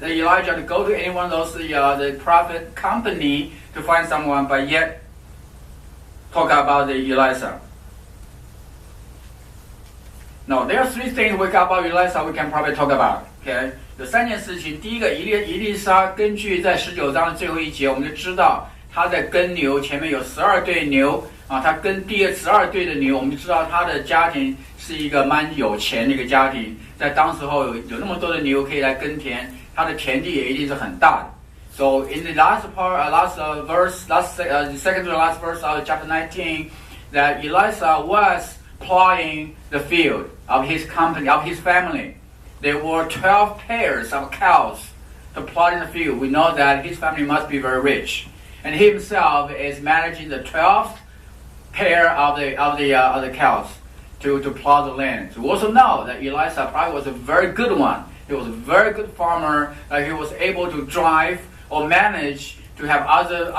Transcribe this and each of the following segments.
Elijah to go to any one of those the prophet company to find someone, but yet talk about the Elisha. No, there are three things we got about Elisha we can probably talk about. Okay， 有三件事情。第一个，以利沙根据在19章的最后一节，我们就知道他在跟牛，前面有12对牛啊，他跟第12对的牛，我们就知道他的家庭是一个蛮有钱的一个家庭，在当时候有那么多的牛可以来耕田，他的田地也一定是很大的。So in the last part, the second to the last verse of chapter 19, that Elisha was plowing the field of his company, of his family. There were 12 pairs of cows to plow in the field. We know that his family must be very rich, and he himself is managing the 12th pair of the cows to plow the land. So we also know that Elisha probably was a very good one. He was a very good farmer. He was able to drive or manage to have other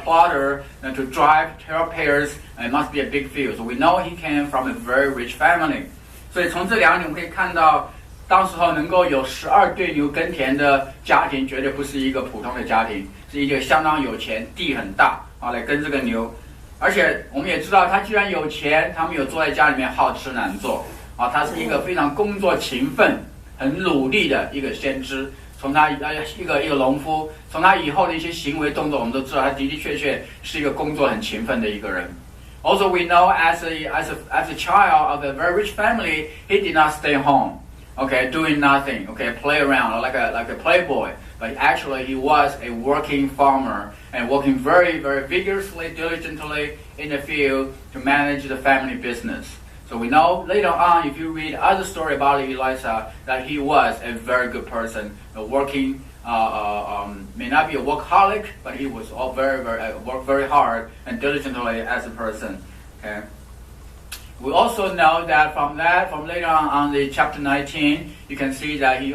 plotter to drive 12 pairs. And it must be a big field. So we know he came from a very rich family. 所以从这两点我们可以看到，当时候能够有12对牛耕田的家庭，绝对不是一个普通的家庭，是一个相当有钱，地很大啊，来耕这个牛。而且我们也知道，他既然有钱，他没有坐在家里面好吃懒做啊，他是一个非常工作勤奋、很努力的一个先知。从他一个农夫，从他以后的一些行为动作，我们都知道他的确是一个工作很勤奋的一个人。Also, we know as a child of a very rich family, he did not stay home, okay, doing nothing, okay, play around like a playboy. But actually, he was a working farmer and working very, very vigorously, diligently in the field to manage the family business. So we know later on, if you read other story about Elisha, that he was a very good person, working. May not be a workaholic, but he was all worked very hard and diligently as a person. Okay. We also know that from later on the chapter 19, you can see that he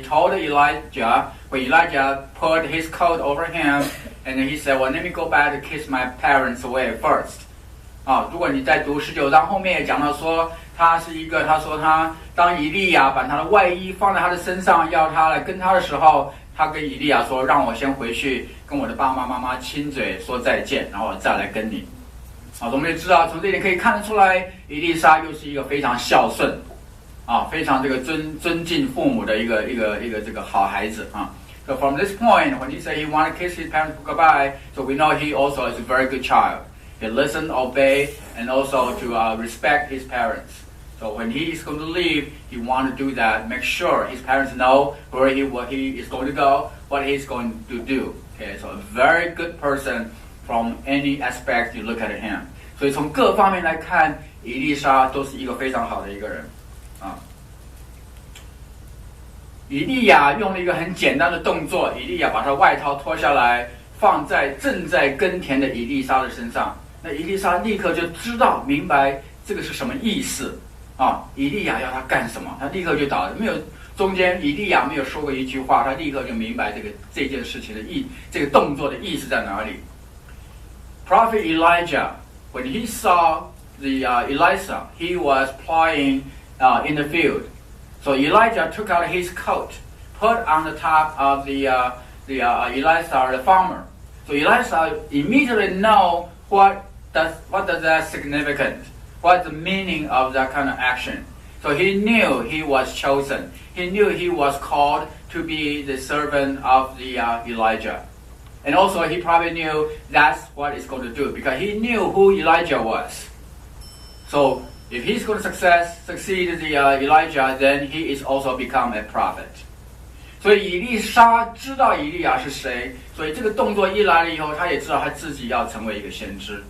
told Elijah, when Elijah put his coat over him, and then he said, well, let me go back to kiss my parents away first. 如果你在读19章后面也讲到说，他说他当以利亚把他的外衣放在他的身上，要他来跟他的时候，他跟以利亚说，让我先回去跟我的爸爸妈妈亲嘴说再见，然后我再来跟你。我们也知道从这点可以看得出来，以利沙又是一个非常孝顺非常这个尊敬父母的一个这个好孩子So from this point, when he said he wanted to kiss his parents goodbye, so we know he also is a very good child. He listened, obey, and also to respect his parents. So when he is going to leave, he want to do that. Make sure his parents know where he is going to go, what he is going to do. Okay, so a very good person from any aspect you look at him. 所以从各方面来看，以利沙都是一个非常好的一个人以利亚用了一个很简单的动作，以利亚把他外套脱下来，放在正在耕田的以利沙的身上。那以利沙立刻就知道明白这个是什么意思以利亚要他干什么，他立刻就倒了，没有中间以利亚没有说过一句话，他立刻就明白这件事情的这个动作的意思在哪里。Prophet Elijah, when he saw the Elisha, he was plowing in the field. So Elijah took out his coat, put on the top of the Elisha, the farmer. So Elisha immediately know what does that significant? What's the meaning of that kind of action? So he knew he was chosen. He knew he was called to be the servant of the Elijah. And also he probably knew that's what he's going to do because he knew who Elijah was. So if he's going to succeed the Elijah, then he is also become a prophet. 所以以利沙知道以利亚是谁，所以这个动作一来了以后，他也知道他自己要成为一个先知。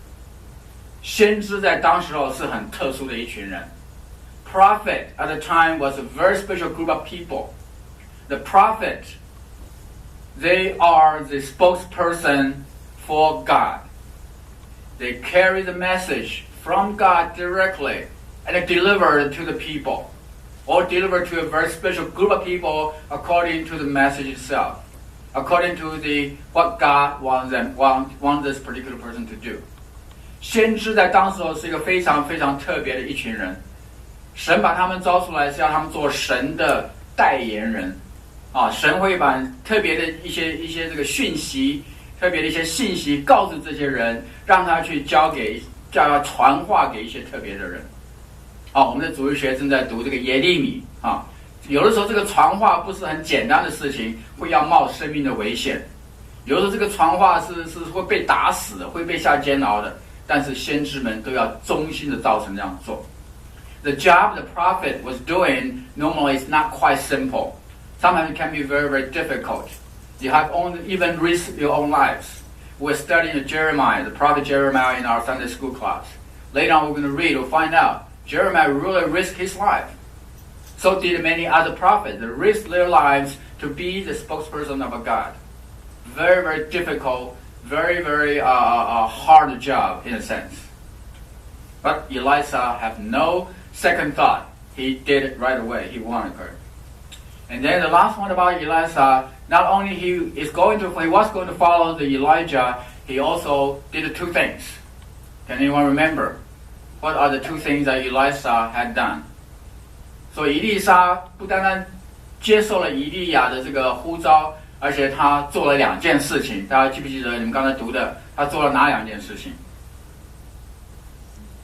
先知在当时候是很特殊的一群人。Prophet at the time was a very special group of people. The prophet, they are the spokesperson for God. They carry the message from God directly and deliver it to the people, or deliver to a very special group of people according to the message itself, according to what God wants this particular person to do. 先知在当时候是一个非常非常特别的一群人，神把他们招出来是要他们做神的代言人神会把特别的一些这个讯息，特别的一些信息告诉这些人，让他去叫他传话给一些特别的人。我们的主日学正在读这个耶利米有的时候这个传话不是很简单的事情，会要冒生命的危险。有的时候这个传话是会被打死的，会被下监牢的。但是先知们都要忠心的照成这样做。The job the prophet was doing normally is not quite simple. Sometimes it can be very, very difficult. You have even risk your own lives. We're studying Jeremiah, the prophet Jeremiah, in our Sunday school class. Later on, we're going to read or find out Jeremiah really risked his life. So did many other prophets. They risked their lives to be the spokesperson of a God. Very, very difficult, very, very hard job in a sense. But Elisha had no second thought. He did it right away. He wanted her. And then the last one about Elisha, not only he was going to follow the Elijah, he also did two things. Can anyone remember? What are the two things that Elisha had done? 所以以利沙不单单接受了以利亚的这个呼召，而且他做了两件事情。大家记不记得你们刚才读的？他做了哪两件事情？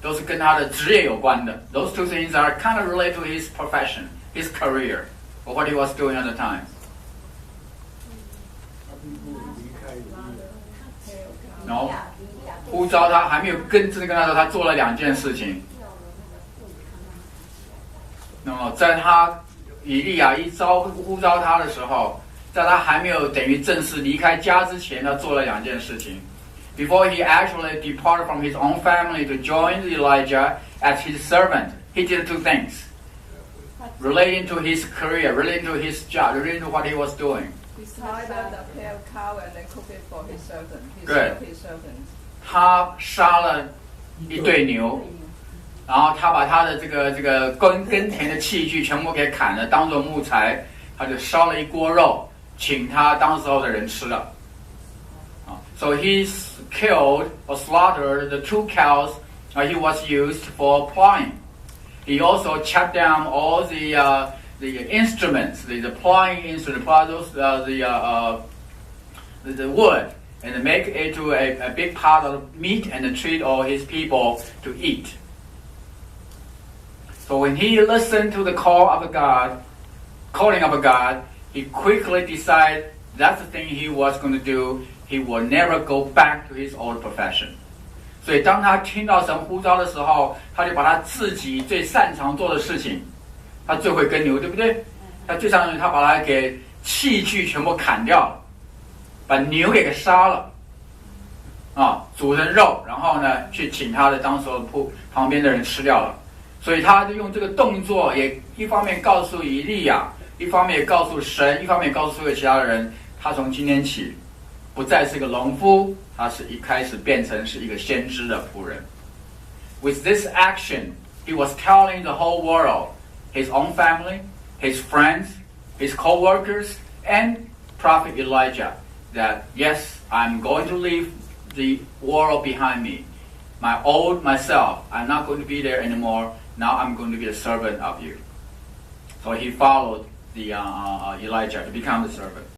都是跟他的职业有关的。Those two things are kind of related to his profession, his career, or what he was doing at the time. 然后呼召他还没有真正跟他说，他做了两件事情。那么在他以利亚呼召他的时候，在他还没有等于正式离开家之前，他做了两件事情。Before he actually departed from his own family to join Elijah as his servant, he did two things relating to his career, relating to his job, relating to what he was doing. He slaughtered a pair of cow and then cooked it for his servant. Good. His servants. 他杀了一对牛，然后他把他的这个耕田的器具全部给砍了，当做木材，他就烧了一锅肉，请他当时候的人吃了。So he killed or slaughtered the two cows he was used for plowing. He also chopped down all the instruments, the plowing instruments, the wood, and make it to a big pot of meat and treat all his people to eat. So when he listened to the calling of a God, he quickly decided that's the thing he was going to do. He will never go back to his old profession. 所以当他听到神呼召的时候，他就把他自己最擅长做的事情，他最会耕牛，对不对？他最擅长，他把他给器具全部砍掉了，把牛给杀了，煮成肉，然后呢，去请他的当时旁边的人吃掉了。所以他就用这个动作，也一方面告诉以利亚，一方面也告诉神，一方面也告诉所有其他的人，他从今天起不再是个农夫，他是一开始变成是一个先知的仆人。With this action, he was telling the whole world, his own family, his friends, his co-workers, and Prophet Elijah, that yes, I'm going to leave the world behind me. My old myself, I'm not going to be there anymore. Now I'm going to be a servant of you. So he followed the Elijah to become the servant.